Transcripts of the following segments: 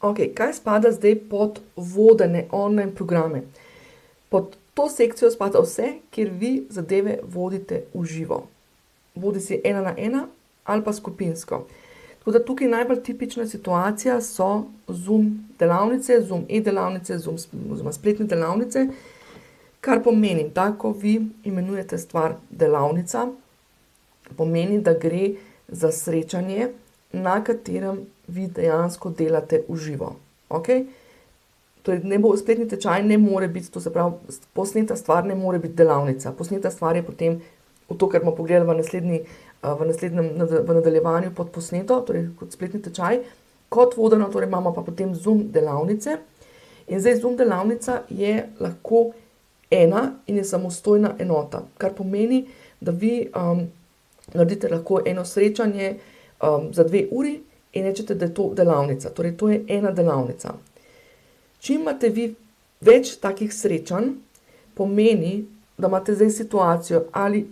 Ok, kaj spada zdaj pod vodene online programe? Pod to sekcijo spada vse, kjer vi zadeve vodite v živo. Vodi si 1 na 1 ali pa skupinsko. Tako da tukaj najbolj tipična situacija so Zoom delavnice, Zoom e-delavnice, Zoom oziroma spletne delavnice, kar pomeni, da ko vi imenujete stvar delavnica, pomeni, da gre za srečanje, na katerem vi dejansko delate v živo. Okay? Torej, spletni tečaj ne more biti, to se pravi, posneta stvar ne more biti delavnica. Posneta stvar je potem, to, kar bomo pogledali v nadaljevanju pod posneto, torej kot spletni tečaj, kot vodeno, torej imamo pa potem Zoom delavnice. In zdaj Zoom delavnica je lahko ena in je samostojna enota, kar pomeni, da vi naredite lahko eno srečanje za 2 uri in rečete, da je to delavnica. Torej, to je ena delavnica. Čim imate vi več takih srečanj, pomeni, da imate zdaj situacijo ali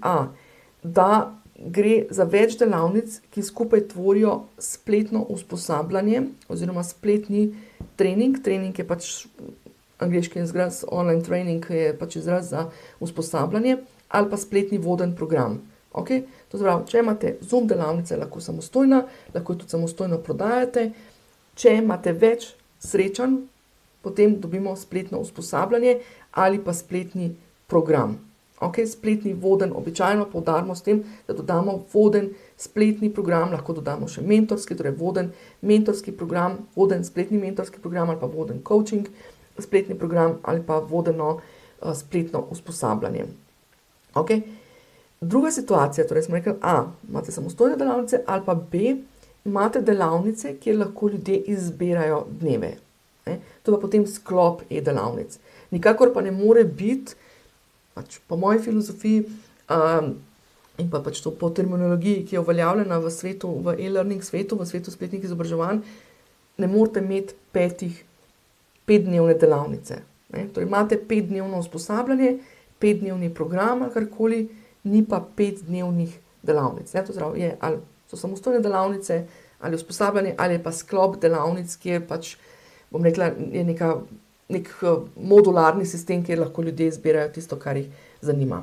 da gre za več delavnic, ki skupaj tvorijo spletno usposabljanje oziroma spletni trening. Trening je pač angleški izraz, online training je pač izraz za usposabljanje ali pa spletni voden program. Okay? To se pravi, če imate Zoom delavnice, lahko samostojna, lahko tudi samostojno prodajate. Če imate več srečanj, potem dobimo spletno usposabljanje ali pa spletni program. Okay? Spletni voden, običajno poudarimo s tem, da dodamo voden spletni program, lahko dodamo še mentorski, torej voden mentorski program, voden spletni mentorski program ali pa voden coaching spletni program ali pa vodeno spletno usposabljanje. Okay? Druga situacija, torej smo rekli, imate samostojne delavnice ali pa B, imate delavnice, kjer lahko ljudje izbirajo dneve. To je pa potem sklop e-delavnic. Nikakor pa ne more biti, pač po moji filozofiji in pa pač to po terminologiji, ki je uveljavljena v svetu, v e-learning svetu, v svetu spletnih izobraževanj, ne morete imeti 5-dnevne delavnice. Torej imate 5-dnevno usposabljanje, 5-dnevni program ali karkoli, ni pa 5-dnevnih delavnic. To zdravo, ali so samostojne delavnice, ali usposabljanje, ali je pa sklop delavnic, kjer pač, bom rekla, je nek modularni sistem, kjer lahko ljudje izbirajo tisto, kar jih zanima.